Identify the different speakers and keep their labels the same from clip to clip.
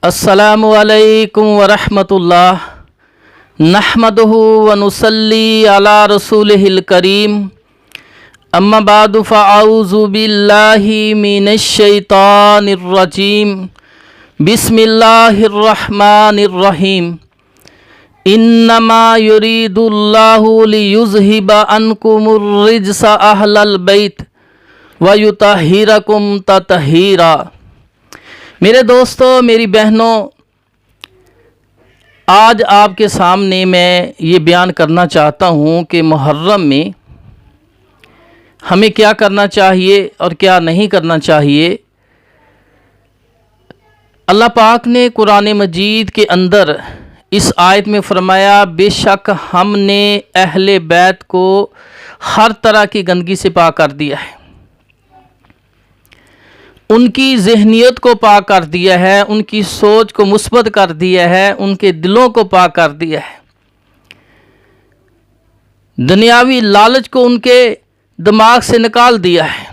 Speaker 1: अस्सलामु अलैकुम वरहमतुल्लाह नहमदुहु व नुसल्ली अला रसूलिहिल करीम अम्मा बादु फ़अऊज़ु बिल्लाहि मिनश शैतानिर रजीम बिस्मिल्लाहिर रहमानिर रहीम इन्नमा युरीदुल्लाहु लियुज़हिबा अन्कुमुर रिज्सा अहलल बैत व युतहिरकुम ततहीरा। मेरे दोस्तों, मेरी बहनों, आज आपके सामने मैं ये बयान करना चाहता हूँ कि मुहर्रम में हमें क्या करना चाहिए और क्या नहीं करना चाहिए। अल्लाह पाक ने कुरान मजीद के अंदर इस आयत में फरमाया, बेशक हमने अहले बैत को हर तरह की गंदगी से पाक कर दिया है, उनकी ज़हनियत को पाक कर दिया है, उनकी सोच को मुस्बत कर दिया है, उनके दिलों को पाक कर दिया है, दुनियावी लालच को उनके दिमाग से निकाल दिया है।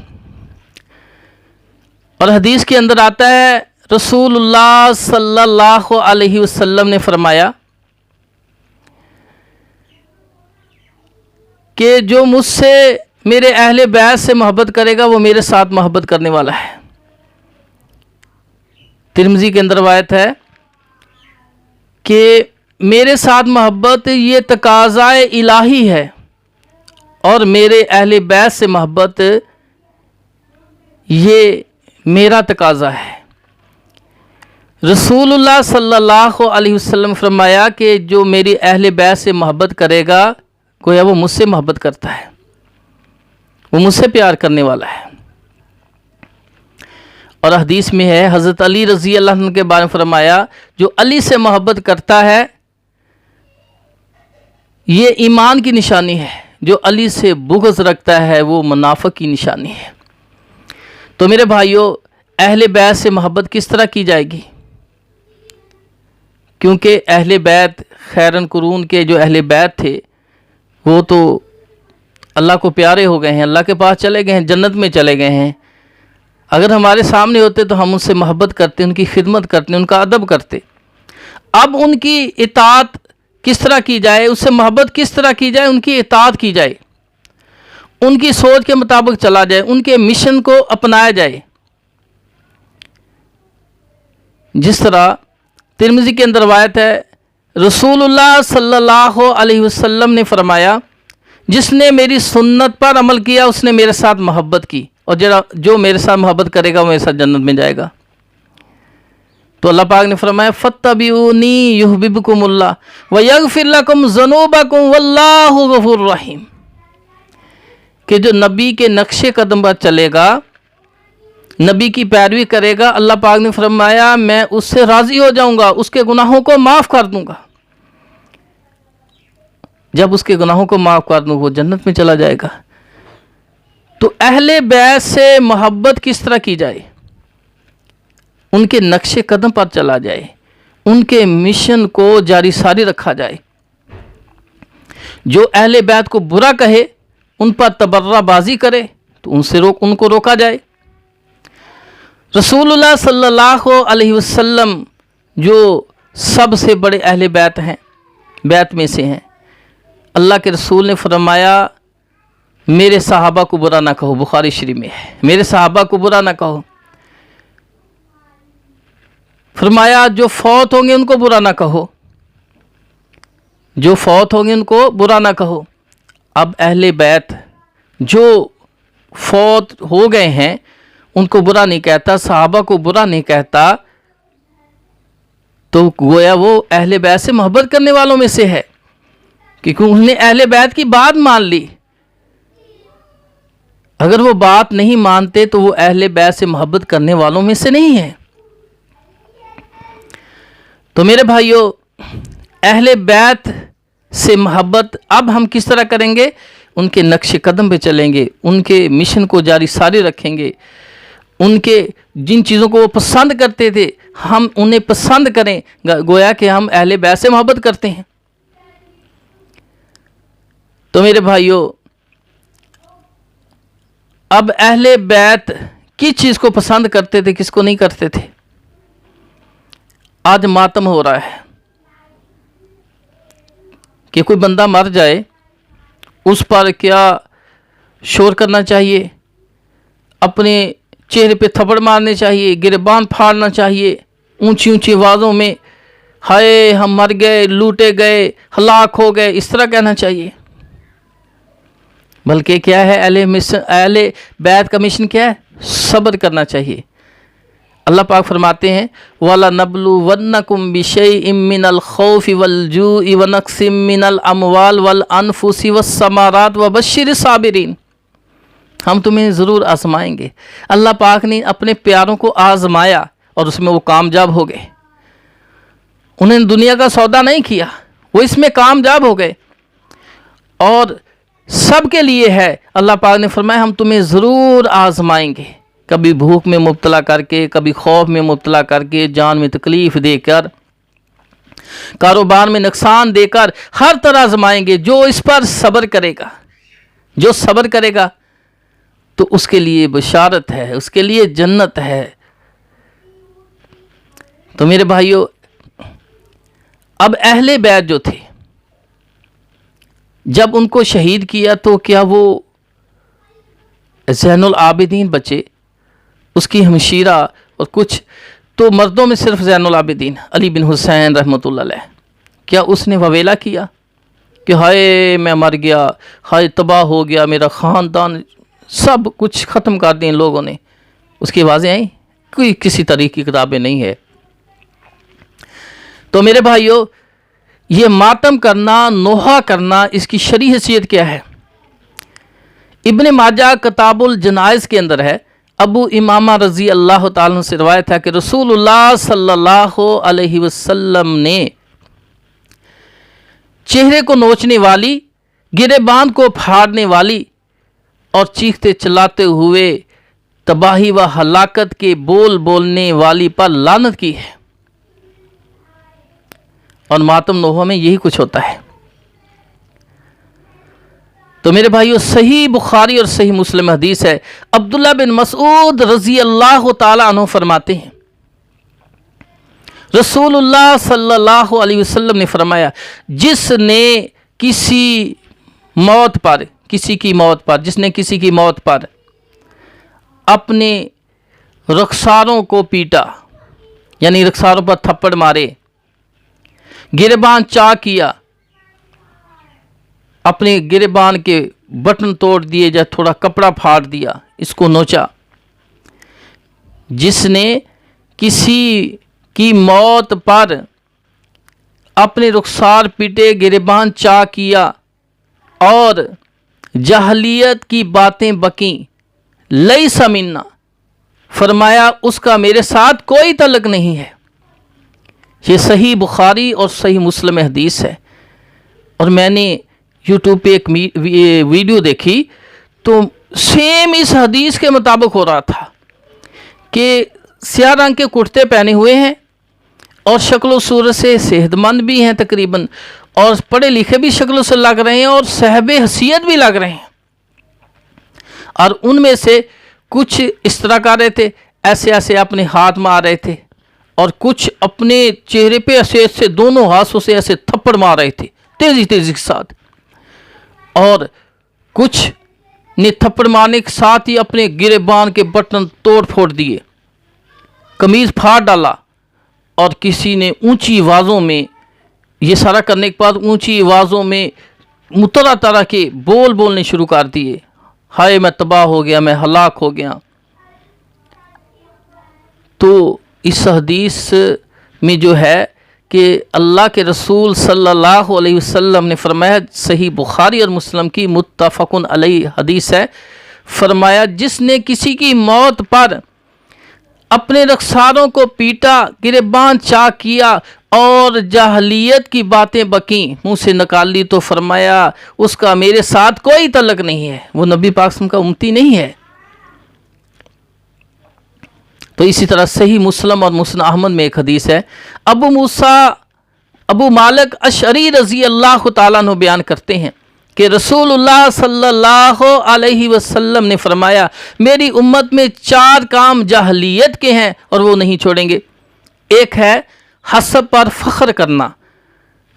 Speaker 1: और हदीस के अंदर आता है, रसूलुल्लाह सल्लल्लाहु अलैहि वसल्लम ने फरमाया कि जो मुझसे मेरे अहले बैत से मोहब्बत करेगा वो मेरे साथ मोहब्बत करने वाला है। तिरमिज़ी के अंदर रवायत है कि मेरे साथ मोहब्बत ये तकाज़ाए इलाही है और मेरे अहले बैत से मोहब्बत ये मेरा तकाज़ा है। रसूलुल्लाह सल्लल्लाहु अलैहि वसल्लम फरमाया कि जो मेरी अहले बैत से मोहब्बत करेगा गोया वो मुझसे मोहब्बत करता है, वो मुझसे प्यार करने वाला है। और हदीस में है, हज़रत अली रज़ी अल्लाह अन्हु के बारे में फरमाया, जो अली से मोहब्बत करता है ये ईमान की निशानी है, जो अली से बुग़्ज़ रखता है वो मुनाफ़िक की निशानी है। तो मेरे भाइयों, अहले बैत से मोहब्बत किस तरह की जाएगी? क्योंकि अहले बैत खैरन कुरून के जो अहले बैत थे वो तो अल्लाह को प्यारे हो गए हैं, अल्लाह के पास चले गए हैं, जन्नत में चले गए हैं। अगर हमारे सामने होते तो हम उनसे मोहब्बत करते, उनकी खिदमत करते, उनका अदब करते। अब उनकी इताअत किस तरह की जाए, उससे मोहब्बत किस तरह की जाए, उनकी इताअत की जाए, उनकी सोच के मुताबिक चला जाए, उनके मिशन को अपनाया जाए। जिस तरह तिरमिज़ी के अंदर रवायत है, रसूलुल्लाह सल्लल्लाहु अलैहि वसल्लम ने फरमाया, जिसने मेरी सुन्नत पर अमल किया उसने मेरे साथ मोहब्बत की, और जो मेरे साथ मोहब्बत करेगा वो मेरे साथ जन्नत में जाएगा। तो अल्लाह पाक ने फरमाया, फत्तबिऊनी युहब्बिबकुमुल्लाह व यगफिर लकुम ज़ुनूबकुम वल्लाहु गफूरुर रहीम। कि जो नबी के नक्शे कदम पर चलेगा, नबी की पैरवी करेगा, अल्लाह पाक ने फरमाया मैं उससे राज़ी हो जाऊंगा, उसके गुनाहों को माफ़ कर दूंगा। जब उसके गुनाहों को माफ़ कर दूँ वो जन्नत में चला जाएगा। तो अहले बैत से मोहब्बत किस तरह की जाए? उनके नक्शे कदम पर चला जाए, उनके मिशन को जारी सारी रखा जाए। जो अहले बैत को बुरा कहे, उन पर तबर्राबाजी करे, तो उनको रोका जाए। रसूलुल्लाह सल्लल्लाहु अलैहि वसल्लम जो सबसे बड़े अहले बैत हैं, बैत में से हैं, अल्लाह के रसूल ने फरमाया मेरे सहाबा को बुरा ना कहो। बुखारी शरीफ में है, मेरे सहाबा को बुरा ना कहो। फरमाया जो फौत होंगे उनको बुरा ना कहो, जो फौत होंगे उनको बुरा ना कहो। अब अहले बैत जो फौत हो गए हैं उनको बुरा नहीं कहता, सहाबा को बुरा नहीं कहता, तो गोया वो अहले बैत से मोहब्बत करने वालों में से है, क्योंकि उन्होंने अहले बैत की बात मान ली। अगर वो बात नहीं मानते तो वो अहले बैत से मोहब्बत करने वालों में से नहीं है। तो मेरे भाइयों, अहले बैत से मोहब्बत अब हम किस तरह करेंगे? उनके नक्शे कदम पे चलेंगे, उनके मिशन को जारी सारी रखेंगे, उनके जिन चीज़ों को वो पसंद करते थे हम उन्हें पसंद करें, गोया कि हम अहले बैत से मोहब्बत करते हैं। तो मेरे भाइयों, अब अहले बैत किस चीज़ को पसंद करते थे, किसको नहीं करते थे? آج ماتم ہو رہا ہے کہ کوئی بندہ مر جائے اس پر کیا شور کرنا چاہیے، اپنے چہرے پہ تھپڑ مارنے چاہیے، گریبان پھاڑنا چاہیے، اونچی اونچی آوازوں میں ہائے ہم مر گئے، لوٹے گئے، ہلاک ہو گئے، اس طرح کہنا چاہیے؟ بلکہ کیا ہے، اہل بیت کا مشن کیا ہے؟ صبر کرنا چاہیے۔ اللہ پاک فرماتے ہیں وَلَنَبْلُوَنَّكُمْ بِشَيْءٍ مِّنَ الْخَوْفِ وَالْجُوعِ وَنَقْصٍ مِّنَ الْأَمْوَالِ وَالْأَنفُسِ وَالثَّمَرَاتِ وَبَشِّرِ الصَّابِرِينَ، ہم تمہیں ضرور آزمائیں گے۔ اللہ پاک نے اپنے پیاروں کو آزمایا اور اس میں وہ کامیاب ہو گئے۔ انہوں نے دنیا کا سودا نہیں کیا، وہ اس میں کامیاب ہو گئے۔ اور سب کے لیے ہے، اللہ پاک نے فرمایا ہم تمہیں ضرور آزمائیں گے، کبھی بھوک میں مبتلا کر کے، کبھی خوف میں مبتلا کر کے، جان میں تکلیف دے کر، کاروبار میں نقصان دے کر، ہر طرح آزمائیں گے۔ جو اس پر صبر کرے گا، جو صبر کرے گا تو اس کے لیے بشارت ہے، اس کے لیے جنت ہے۔ تو میرے بھائیو، اب اہل بیت جو تھے جب ان کو شہید کیا تو کیا وہ زین العابدین بچے؟ اس کی ہمشیرہ اور کچھ تو مردوں میں صرف زین العابدین علی بن حسین رحمۃ اللہ علیہ، کیا اس نے وویلا کیا کہ ہائے میں مر گیا، ہائے تباہ ہو گیا میرا خاندان، سب کچھ ختم کر دیں لوگوں نے؟ اس کی آوازیں آئیں؟ کوئی کسی طریقے کی کتابیں نہیں ہے۔ تو میرے بھائیو، یہ ماتم کرنا، نوحہ کرنا، اس کی شرعی حیثیت کیا ہے؟ ابن ماجہ کتاب الجنائز کے اندر ہے، ابو امامہ رضی اللہ تعالیٰ عنہ سے روایت ہے کہ رسول اللہ صلی اللہ علیہ وسلم نے چہرے کو نوچنے والی، گریبان کو پھاڑنے والی اور چیختے چلاتے ہوئے تباہی و ہلاکت کے بول بولنے والی پر لعنت کی ہے۔ اور ماتم نوحہ میں یہی کچھ ہوتا ہے۔ تو میرے بھائیو، صحیح بخاری اور صحیح مسلم حدیث ہے، عبداللہ بن مسعود رضی اللہ تعالی عنہ فرماتے ہیں رسول اللہ صلی اللہ علیہ وسلم نے فرمایا، جس نے کسی کی موت پر اپنے رخساروں کو پیٹا، یعنی رخساروں پر تھپڑ مارے، گریبان چاک کیا، اپنے گریبان کے بٹن توڑ دیے یا تھوڑا کپڑا پھاڑ دیا، اس کو نوچا، جس نے کسی کی موت پر اپنے رخسار پیٹے، گریبان چاک کیا اور جاہلیت کی باتیں بکیں، لیس منا، فرمایا اس کا میرے ساتھ کوئی تعلق نہیں ہے۔ یہ صحیح بخاری اور صحیح مسلم حدیث ہے۔ اور میں نے یوٹیوب پہ ایک ویڈیو دیکھی تو سیم اس حدیث کے مطابق ہو رہا تھا کہ سیاہ رنگ کے کرتے پہنے ہوئے ہیں اور شکل و صورت سے صحت مند بھی ہیں تقریباً، اور پڑھے لکھے بھی شکل سے لگ رہے ہیں اور صاحب حیثیت بھی لگ رہے ہیں، اور ان میں سے کچھ اس طرح کر رہے تھے، ایسے ایسے اپنے ہاتھ مار رہے تھے، اور کچھ اپنے چہرے پہ ایسے دونوں ہاتھوں سے ایسے تھپڑ مار رہے تھے تیزی کے ساتھ، اور کچھ نے تھپڑ مارنے کے ساتھ ہی اپنے گریبان کے بٹن توڑ پھوڑ دیے، قمیض پھاڑ ڈالا، اور کسی نے اونچی آوازوں میں، یہ سارا کرنے کے بعد اونچی آوازوں میں طرح طرح کے بول بولنے شروع کر دیے، ہائے میں تباہ ہو گیا، میں ہلاک ہو گیا۔ تو اس حدیث میں جو ہے کہ اللہ کے رسول صلی اللہ علیہ وسلم نے فرمایا، صحیح بخاری اور مسلم کی متفق علیہ حدیث ہے، فرمایا جس نے کسی کی موت پر اپنے رخساروں کو پیٹا، گریبان چاک کیا اور جاہلیت کی باتیں بکیں، منہ سے نکال لی، تو فرمایا اس کا میرے ساتھ کوئی تعلق نہیں ہے، وہ نبی پاک صلی اللہ علیہ وسلم کا امتی نہیں ہے۔ تو اسی طرح صحیح مسلم اور مسند احمد میں ایک حدیث ہے، ابو مالک اشعری رضی اللہ تعالیٰ عنہ بیان کرتے ہیں کہ رسول اللہ صلی اللہ علیہ وسلم نے فرمایا، میری امت میں 4 کام جاہلیت کے ہیں اور وہ نہیں چھوڑیں گے۔ ایک ہے हसब पर फ़ख्र करना,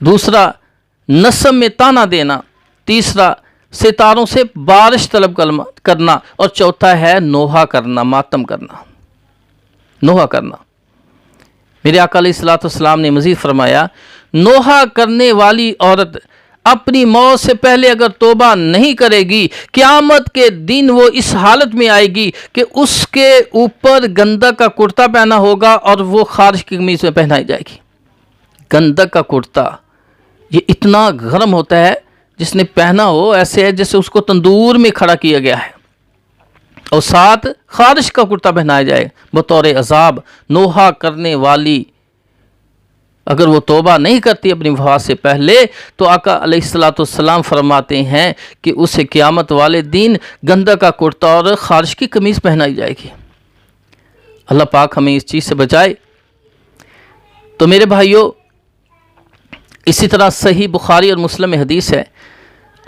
Speaker 1: दूसरा नस्ब में ताना देना, तीसरा सितारों से बारिश तलब करना, और चौथा है नोहा करना, मातम करना, नोहा करना। मेरे आका अलैहिस्सलाम ने मज़ीद फरमाया, नोहा करने वाली औरत अपनी मौत से पहले अगर तौबा नहीं करेगी, क़यामत के दिन वो इस हालत में आएगी कि उसके ऊपर गंदक का कुर्ता पहना होगा और वो खारिश की कमीज़ में पहनाई जाएगी। गंदक का कुर्ता ये इतना गर्म होता है, जिसने पहना हो ऐसे है जैसे उसको तंदूर में खड़ा किया गया है, और साथ खारिश का कुर्ता पहनाया जाए बतौर अजाब। नोहा करने वाली अगर वो तौबा नहीं करती अपनी वफ़ात से पहले, तो आका अलैहिस्सलाम फरमाते हैं कि उसे क़यामत वाले दिन गंदा का कुर्ता और खारिश की कमीज़ पहनाई जाएगी। अल्लाह पाक हमें इस चीज़ से बचाए। तो मेरे भाइयों, इसी तरह सही बुखारी और मुस्लिम में हदीस है,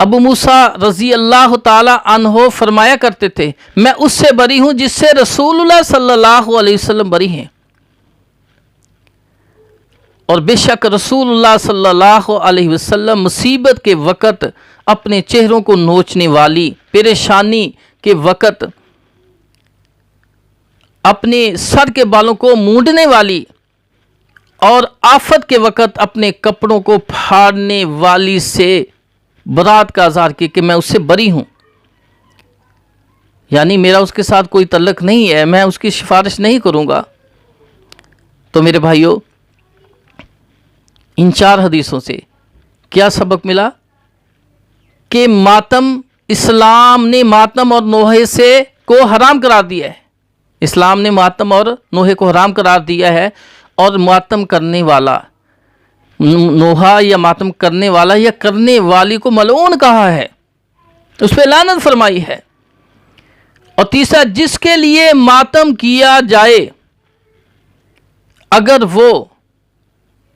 Speaker 1: अबू मूसा रज़ी अल्लाह ताला अन्हो फरमाया करते थे, मैं उससे बरी हूँ जिससे रसूलुल्लाह सल्लल्लाहु अलैहि वसल्लम बरी हैं, और बेशक रसूलुल्लाह सल्लल्लाहु अलैहि वसल्लम मुसीबत के वक़्त अपने चेहरों को नोचने वाली, परेशानी के वक़्त अपने सर के बालों को मूंडने वाली, और आफत के वक़्त अपने कपड़ों को फाड़ने वाली से बरात का इज़हार किया कि मैं उससे बरी हूँ, यानी मेरा उसके साथ कोई तल्लुक़ नहीं है, मैं उसकी सिफारिश नहीं करूँगा। तो मेरे भाइयों, इन 4 हदीसों से क्या सबक मिला कि मातम, इस्लाम ने मातम और नोहे से को हराम करार दिया है। इस्लाम ने मातम और नोहे को हराम करार दिया है, और मातम करने वाला, नोहा या मातम करने वाला या करने वाली को मलऊन कहा है, उस पर लानत फरमाई है। और तीसरा, जिसके लिए मातम किया जाए, अगर वो,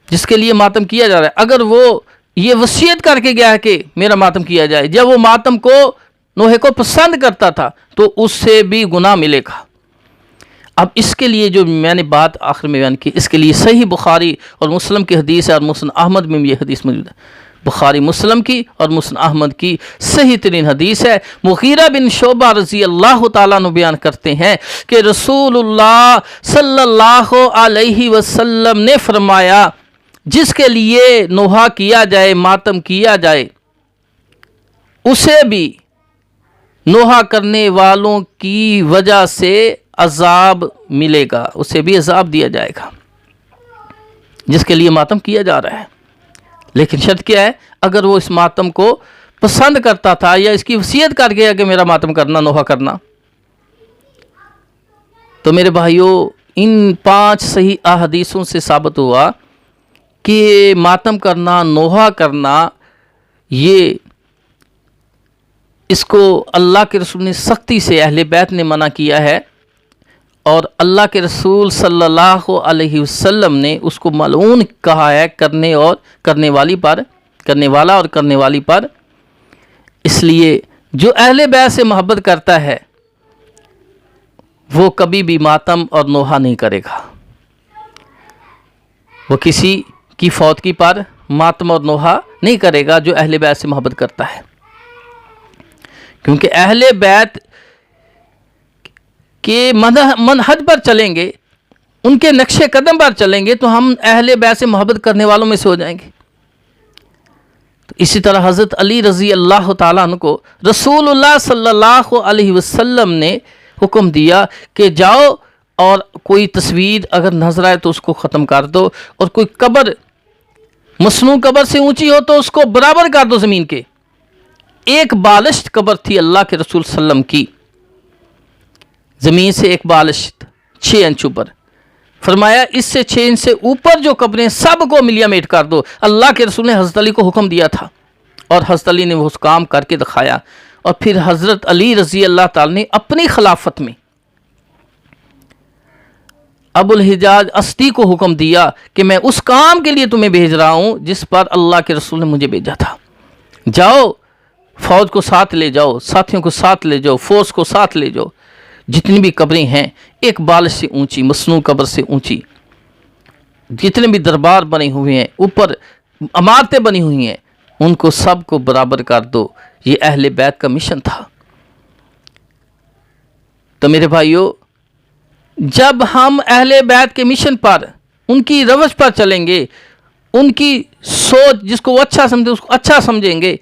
Speaker 1: जिसके लिए मातम किया जा रहा है, अगर वो ये वसीयत करके गया है कि मेरा मातम किया जाए, जब वो मातम को, नोहे को पसंद करता था, तो उससे भी गुनाह मिलेगा। अब इसके लिए जो मैंने बात आखिर में बयान की, इसके लिए सही बुखारी और मुस्लिम की हदीस है, और मुस्लिम अहमद में ये हदीस मौजूद है। बुखारी मुस्लिम की और मुस्लिम अहमद की सही तरीन हदीस है। मुगीरा बिन शोबा रज़ी अल्लाह ताला अन्हु बयान करते हैं कि रसूलुल्लाह सल्लल्लाहु अलैहि वसल्लम ने फरमाया, जिसके लिए नोहा किया जाए, मातम किया जाए, उसे भी नोहा करने वालों की वजह से अजाब मिलेगा, उसे भी अजाब दिया जाएगा जिसके लिए मातम किया जा रहा है। लेकिन शर्त क्या है, अगर वो इस मातम को पसंद करता था या इसकी वसीयत कर गया कि मेरा मातम करना, नोहा करना। तो मेरे भाइयों, इन 5 सही अहदीसों से साबित हुआ कि मातम करना, नोहा करना, ये इसको अल्लाह के रसूल ने सख्ती से, अहले बैत ने मना किया है, और अल्लाह के रसूल सल्लल्लाहु अलैहि वसल्लम ने उसको मलऊन कहा है, करने और करने वाली पर, करने वाला और करने वाली पर। इसलिए जो अहले बैत से मोहब्बत करता है वो कभी भी मातम और नोहा नहीं करेगा। वो किसी की फौतगी पर मातम और नोहा नहीं करेगा जो अहले बैत से मोहब्बत करता है, क्योंकि अहले बैत के मनहज पर चलेंगे, उनके नक्शे कदम पर चलेंगे, तो हम अहले बैत से मोहब्बत करने वालों में से हो जाएंगे। तो इसी तरह हज़रत अली रज़ी अल्लाह ताला अन्हु को रसूलुल्लाह सल्लल्लाहु अलैहि वसल्लम ने हुक्म दिया कि जाओ और कोई तस्वीर अगर नजर आए तो उसको ख़त्म कर दो, और कोई कब्र मसनू कब्र से ऊंची हो तो उसको बराबर कर दो ज़मीन के। एक बालिश्त कब्र थी अल्लाह के रसूल सल्लम की, ज़मीन से एक बालिश्त 6 इंच ऊपर। फरमाया इससे 6 इंच से ऊपर जो कब्रें सब को मिलिया मेट कर दो। अल्लाह के रसूल ने हज़रत अली को हुक्म दिया था, और हज़रत अली ने वो उस काम करके दिखाया। और फिर हज़रत अली रज़ी अल्लाह ताला ने अपनी खिलाफत में अबुल हिजाज अस्दी को हुक्म दिया कि मैं उस काम के लिए तुम्हें भेज रहा हूँ जिस पर अल्लाह के रसूल ने मुझे भेजा था। जाओ, फ़ौज को साथ ले जाओ, साथियों को साथ ले जाओ, फोर्स को साथ ले जाओ, जितनी भी कब्रें हैं एक बालिश से ऊंची, मसनू कब्र से ऊंची, जितने भी दरबार बने हुए हैं, ऊपर इमारतें बनी हुई हैं, उनको सब को बराबर कर दो। ये अहले बैत का मिशन था। तो मेरे भाइयों, जब हम अहले बैत के मिशन पर, उनकी रवश पर चलेंगे, उनकी सोच, जिसको वो अच्छा समझे उसको अच्छा समझेंगे,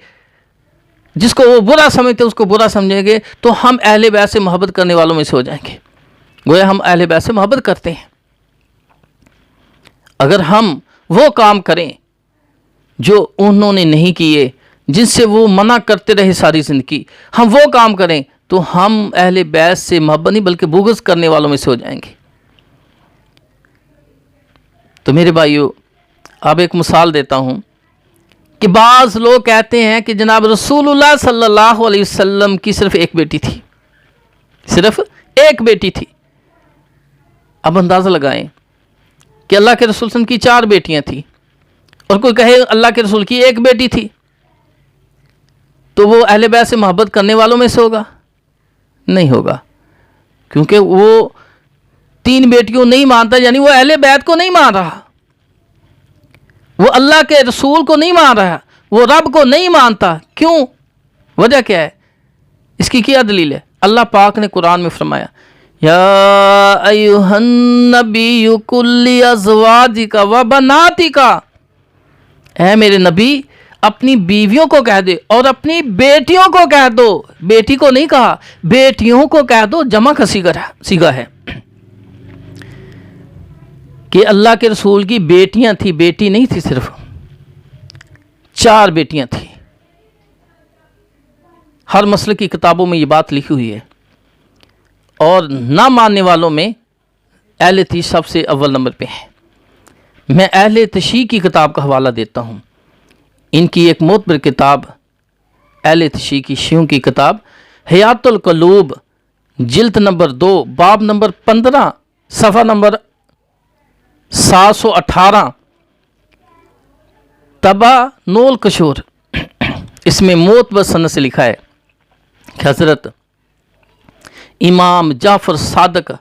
Speaker 1: जिसको वो बुरा समझते उसको बुरा समझेंगे, तो हम अहले बैत से मोहब्बत करने वालों में से हो जाएंगे। गोया हम अहले बैत से मोहब्बत करते हैं। अगर हम वो काम करें जो उन्होंने नहीं किए, जिनसे वो मना करते रहे सारी ज़िंदगी, हम वो काम करें, तो हम अहले बैत से मोहब्बत नहीं बल्कि बुग़्ज़ करने वालों में से हो जाएंगे। तो मेरे भाइयों, अब एक मिसाल देता हूँ कि बाज़ लोग कहते हैं कि जनाब रसूलुल्लाह सल्लल्लाहु अलैहि वसल्लम की सिर्फ एक बेटी थी, सिर्फ एक बेटी थी। अब अंदाज़ा लगाएं कि अल्लाह के रसूल सल्लल्लाहु अलैहि वसल्लम की 4 बेटियां थी, और कोई कहे अल्लाह के रसूल की एक बेटी थी, तो वो अहले बैत से मोहब्बत करने वालों में से होगा? नहीं होगा, क्योंकि वो 3 बेटियों नहीं मानता, यानी वो अहले बैत को नहीं मान रहा, वो अल्लाह के रसूल को नहीं मान रहा, वो रब को नहीं मानता। क्यों? वजह क्या है? इसकी क्या दलील है? अल्लाह पाक ने कुरान में फरमाया, या अय्युहन नबिय्यु कुल्ली अज़वाजिका व बनातिका, ऐ मेरे नबी अपनी बीवियों को कह दे और अपनी बेटियों को कह दो। बेटी को नहीं कहा, बेटियों को कह दो, जमा का सीगा है कि अल्लाह के रसूल की बेटियां थी, बेटी नहीं थी, सिर्फ 4 बेटियां थी। हर मसले की किताबों में ये बात लिखी हुई है, और ना मानने वालों में अहले तशीह सबसे अव्वल नंबर पे है। मैं अहले तशीह की किताब का हवाला देता हूँ। इनकी एक मोतबर किताब, अहले तशीह की शियों की किताब हयातुल क़ुलूब, जिल्द नंबर 2, बाब नंबर 15, सफ़ा नंबर 718, तबा नोल कशोर। इसमें मोतबर सनद से लिखा है कि हज़रत इमाम जाफ़र सादक,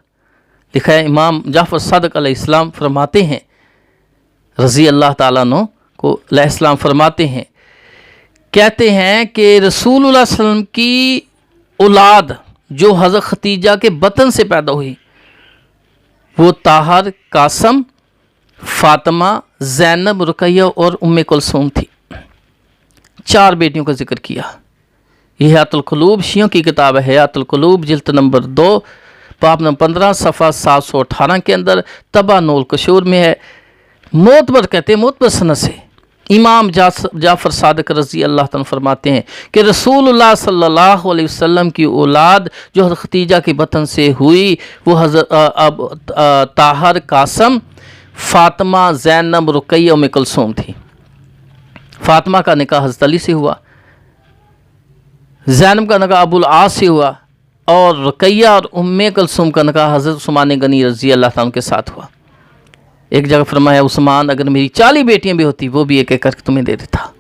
Speaker 1: लिखा है इमाम जाफ़र सादक अलैहिस्सलाम फरमाते हैं, रज़ी अल्लाह ताला अन्हु को अलैहिस्सलाम फरमाते हैं, कहते हैं कि रसूलुल्लाह सल्लल्लाहु अलैहि वसल्लम की औलाद जो हज़रत खतीजा के बतन से पैदा हुई, वो ताहर, कासम, फ़ातिमा, ज़ैनब, रुकैया और उम्मे कुलसूम थी। 4 बेटियों का जिक्र किया। यह हयातुल क़ुलूब शियों की किताब है, हयातुल क़ुलूब जिल्द नंबर 2, बाब नंबर 15, सफ़ा 718 के अंदर तबा नोल कशोर में है। मोतबर कहते हैं, मोतबर सनद से इमाम जाफ़र सादिक रज़ी अल्लाह तआला फरमाते हैं कि रसूलुल्लाह सल्लल्लाहु अलैहि वसल्लम की औलाद जो हज़रत खतीजा के बतन से हुई, वो हज़रत ताहर, कासम, फ़ातिमा, ज़ैनब, रुकैया, उम्मे कुलसूम थी। फ़ातिमा का निकाह हज़रत अली से हुआ, ज़ैनब का निकाह अबुल आस से हुआ, और रुकैया और उम्मे कुलसूम का निकाह हज़रत उस्मान गनी रज़ी अल्लाह तआला के साथ हुआ। एक जगह फरमाया, उस्मान अगर मेरी 40 बेटियां भी होती वो भी एक एक करके तुम्हें दे देता।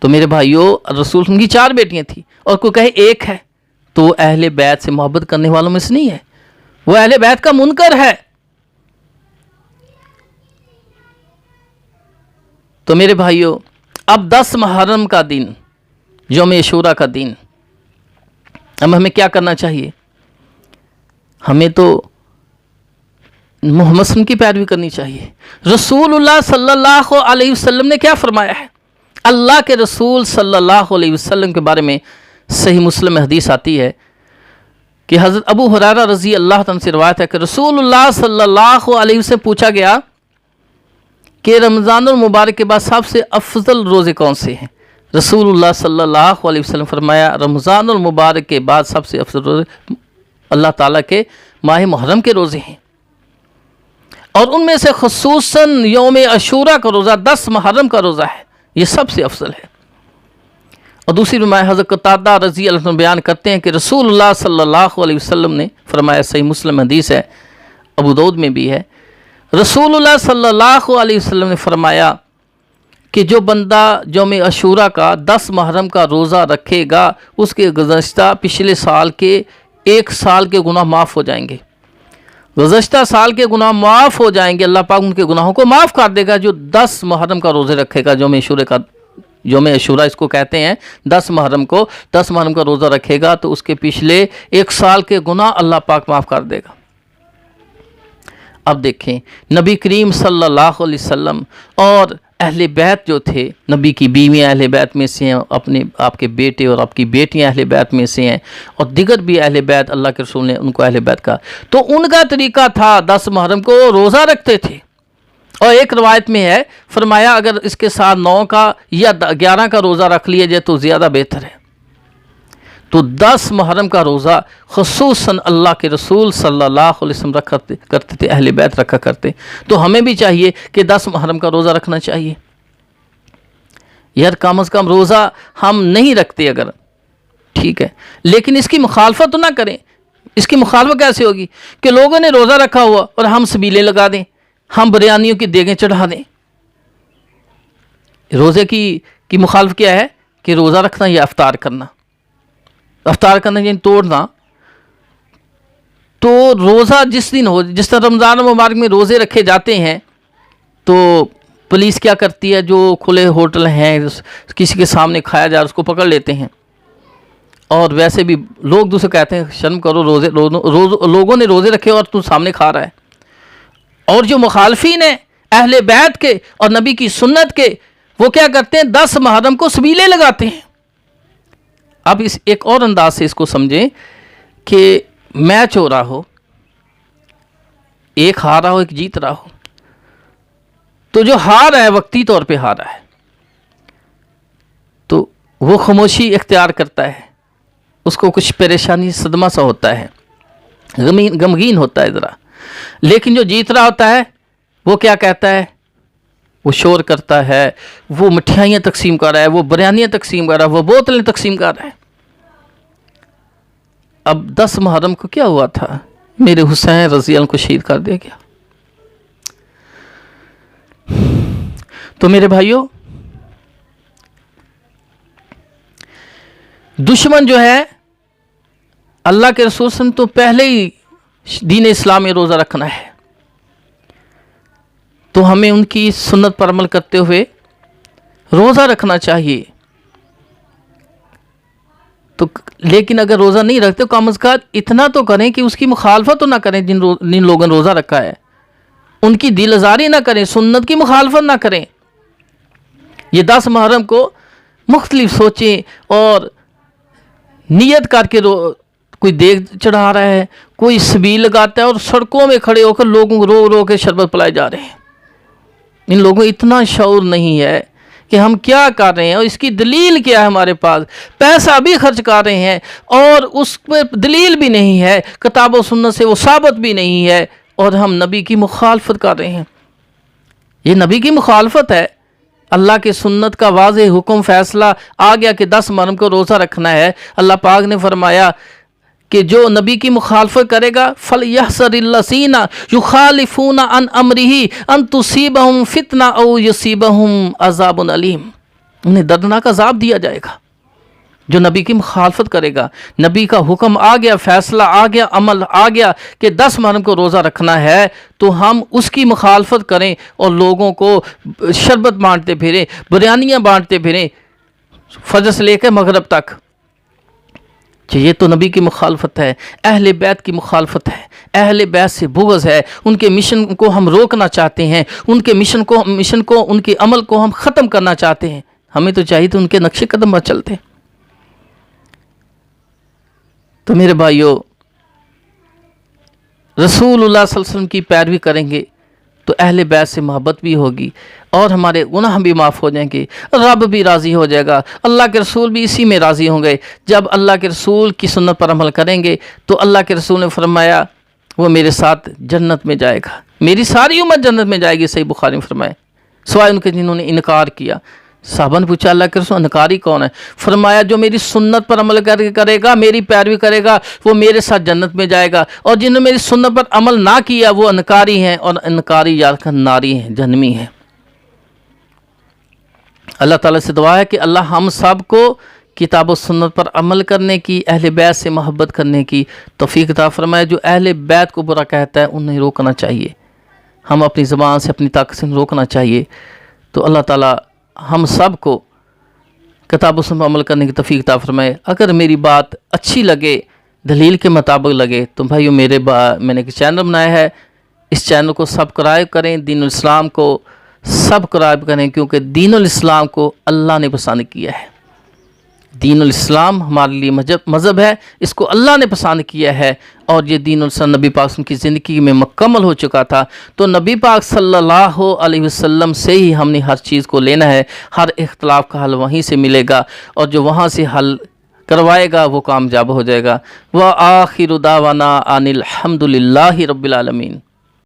Speaker 1: तो मेरे भाइयों, रसूल की 4 बेटियां थी, और कोई कहे एक है, तो वो अहले बैत से मोहब्बत करने वालों में से नहीं है, वो अहले बैत का मुनकर है। तो मेरे भाइयों, अब 10 मुहर्रम का दिन, यौम अशूरा का दिन, अब हमें क्या करना चाहिए? हमें तो मोहम्मद सल्लल्लाहु की पैरवी करनी चाहिए। रसूलुल्लाह सल्लल्लाहु अलैहि वसल्लम ने क्या फरमाया है? अल्लाह के रसूल सल्लल्लाहु अलैहि वसल्लम के बारे में सही मुस्लिम में हदीस आती है कि हज़रत अबू हुरैरा रज़ी अल्लाह तआला से रिवायत है कि रसूलुल्लाह सल्लल्लाहु अलैहि वसल्लम पूछा गया कि रमज़ानुल मुबारक के बाद सबसे अफजल रोज़े कौन से हैं? रसूलुल्लाह सल्लल्लाहु अलैहि वसल्लम फरमाया, रमज़ानुल मुबारक के बाद सबसे अफजल रोज़े अल्लाह ताला के माह मुहर्रम के रोज़े हैं, और उनमें से खुसूसन यौम अशूरा का रोज़ा 10 मुहर्रम का रोज़ा है, ये सबसे अफजल है। और दूसरी रुमाय हज़रत कतादा रज़ी अल्लाह अन्हु बयान करते हैं कि रसूलुल्लाह सल्लल्लाहु अलैहि वसल्लम ने फरमाया, सही मुस्लिम हदीस है, अबू दाऊद में भी है, रसूलुल्लाह सल्लल्लाहु अलैहि वसल्लम ने फरमाया कि जो बंदा यौम अशूरा का 10 मुहर्रम का रोज़ा रखेगा, उसके गुज़श्ता पिछले साल के 1 साल के गुनाह माफ़ हो जाएंगे। गुज़श्ता साल के गुनाह माफ़ हो जाएंगे, अल्लाह पाक उनके गुनाहों को माफ़ कर देगा। जो 10 मुहर्रम का रोज़े रखेगा, यौम अशूरा इसको कहते हैं, 10 मुहर्रम का रोज़ा रखेगा तो उसके पिछले 1 साल के गुनाह अल्लाह पाक माफ़ कर देगा। अब देखें, नबी करीम सल्लल्लाहु अलैहि वसल्लम और अहले बैत जो थे, नबी की बीवियाँ अहले बैत में से हैं, आपके बेटे और आपकी बेटियाँ अहले बैत में से हैं, और दिगर भी अहले बैत, अल्लाह के रसूल ने उनको अहले बैत कहा। तो उनका तरीका था 10 मुहर्रम को रोज़ा रखते थे। और एक रवायत में है, फरमाया अगर इसके साथ 9 का या 11 का रोज़ा रख लिया जाए तो ज़्यादा बेहतर है। तो 10 मुहर्रम का रोज़ा ख़ुसूसन अल्लाह के रसूल सल्लल्लाहु अलैहि वसल्लम करते थे, अहले बैत रखा करते। तो हमें भी चाहिए कि 10 मुहर्रम का रोज़ा रखना चाहिए। यार कम अज़ कम रोज़ा हम नहीं रखते अगर, ठीक है, लेकिन इसकी मुखालफत तो ना करें। इसकी मुखालफत कैसे होगी कि लोगों ने रोज़ा रखा हुआ और हम सबीले लगा दें, हम बिरयानियों की देगें चढ़ा दें। रोज़े की मुखालफत क्या है कि रोज़ा रखना या इफ्तार करना, यानी तोड़ना। तो रोज़ा जिस दिन हो, जिस तरह रमज़ान मुबारक में रोज़े रखे जाते हैं तो पुलिस क्या करती है, जो खुले होटल हैं किसी के सामने खाया जा रहा उसको पकड़ लेते हैं। और वैसे भी लोग दूसरे कहते हैं शर्म करो, लोगों ने रोज़े रखे और तू सामने खा रहा है। और जो मुखालफीन हैं अहले बैत के और नबी की सुन्नत के, वो क्या करते हैं, 10 मुहर्रम को सबीले लगाते हैं। अब इस एक और अंदाज से इसको समझें कि मैच हो रहा हो, एक हार रहा हो एक जीत रहा हो, तो जो हार रहा है वक्ती तौर पे हार रहा है तो वो खामोशी इख्तियार करता है, उसको कुछ परेशानी सदमा सा होता है, गमगीन होता है ज़रा। लेकिन जो जीत रहा होता है वो क्या कहता है, वो शोर करता है, वो मिठाइयाँ तकसीम कर रहा है, वो बिरयानियाँ तकसीम कर रहा है, वो बोतलें तकसीम कर रहा है। अब 10 मुहर्रम को क्या हुआ था, मेरे हुसैन रज़ी अल्लाह को शहीद कर दिया गया। तो मेरे भाइयों, दुश्मन जो है अल्लाह के रसूल से तो पहले ही दीन इस्लाम में रोज़ा रखना है, तो हमें उनकी सुन्नत पर अमल करते हुए रोज़ा रखना चाहिए। तो लेकिन अगर रोज़ा नहीं रखते तो कम अज़ कम इतना तो करें कि उसकी मुखालफत तो ना करें, जिन लोगों ने रोज़ा रखा है उनकी दिल आज़ारी ना करें, सुन्नत की मुखालफत ना करें। ये 10 मुहर्रम को मुख्तलिफ सोचें और नियत करके कोई देग चढ़ा रहा है, कोई सबील लगाता है और सड़कों में खड़े होकर लोगों को रो रो के शरबत पिलाए जा रहे हैं। इन लोगों को इतना शऊर नहीं है कि हम क्या कर रहे हैं और इसकी दलील क्या है। हमारे पास पैसा भी खर्च कर रहे हैं और उस पर दलील भी नहीं है, किताब व सुन्नत से वो साबित भी नहीं है, और हम नबी की मुखालफत कर रहे हैं। ये नबी की मुखालफत है। अल्लाह के सुन्नत का वाज़ेह हुक्म फैसला आ गया कि 10 मुहर्रम को रोज़ा रखना है। अल्लाह पाक ने फरमाया कि जो नबी की मुखालफत करेगा फल यहज़रिल्लज़ीना युखालिफूना अन अमरिही अन तुसीबहुम फितना औ युसीबहुम अज़ाबुन अलीम। उन्हें दर्दनाक अज़ाब दिया जाएगा जो नबी की मुखालफत करेगा। नबी का हुक्म आ गया, फैसला आ गया, अमल आ गया कि 10 मुहर्रम को रोज़ा रखना है, तो हम उसकी मुखालफत करें और लोगों को शरबत बांटते फिरें, बिरयानियाँ बांटते फिरें फजर से लेकर मगरब तक। ये तो नबी की मुखालफत है, अहले बैत की मुखालफत है, अहले बैत से बुग़्ज़ है। उनके मिशन को हम रोकना चाहते हैं, उनके मिशन को उनके अमल को हम ख़त्म करना चाहते हैं। हमें तो चाहिए तो उनके नक्शे कदम पर चलते। तो मेरे भाइयों, रसूलुल्लाह सल्लल्लाहु अलैहि वसल्लम की पैरवी करेंगे तो अहले बैत से मोहब्बत भी होगी और हमारे गुनाह भी माफ़ हो जाएंगे, रब भी राज़ी हो जाएगा, अल्लाह के रसूल भी इसी में राज़ी होंगे। जब अल्लाह के रसूल की सुन्नत पर अमल करेंगे तो अल्लाह के रसूल ने फरमाया वो मेरे साथ जन्नत में जाएगा, मेरी सारी उम्मत जन्नत में जाएगी। सही बुखारी में फरमाए, सिवाय उनके जिन्होंने इनकार किया। साहबा ने पूछा अल्लाह के रसूल इनकारी कौन है? फरमाया जो मेरी सुन्नत पर अमल करेगा, मेरी पैरवी करेगा, वो मेरे साथ जन्नत में जाएगा, और जिन्होंने मेरी सुन्नत पर अमल ना किया वो इनकारी हैं, और इनकारी याद कर नारी हैं, जहन्नमी हैं। अल्लाह ताला से दुआ है कि अल्लाह हम सब को کتاب و سنت پر عمل کرنے کی، اہل بیت سے محبت کرنے کی توفیق عطا فرمائے۔ جو اہل بیت کو برا کہتا ہے انہیں روکنا چاہیے، ہم اپنی زبان سے اپنی طاقت سے روکنا چاہیے۔ تو اللہ تعالیٰ ہم سب کو کتاب و سنت پر عمل کرنے کی توفیق عطا فرمائے۔ اگر میری بات اچھی لگے، دلیل کے مطابق لگے، تو بھائیو میں نے ایک چینل بنایا ہے، اس چینل کو سبسکرائب کریں، دین الاسلام کو سبسکرائب کریں، کیونکہ دین الاسلام کو اللہ نے پسند کیا ہے۔ دین الاسلام ہمارے لیے مذہب ہے، اس کو اللہ نے پسند کیا ہے، اور یہ دین الاسلام نبی پاک کی زندگی میں مکمل ہو چکا تھا۔ تو نبی پاک صلی اللہ علیہ وسلم سے ہی ہم نے ہر چیز کو لینا ہے، ہر اختلاف کا حل وہیں سے ملے گا، اور جو وہاں سے حل کروائے گا وہ کامیاب ہو جائے گا۔ وآخر دعوانا ان الحمد للہ رب العالمین۔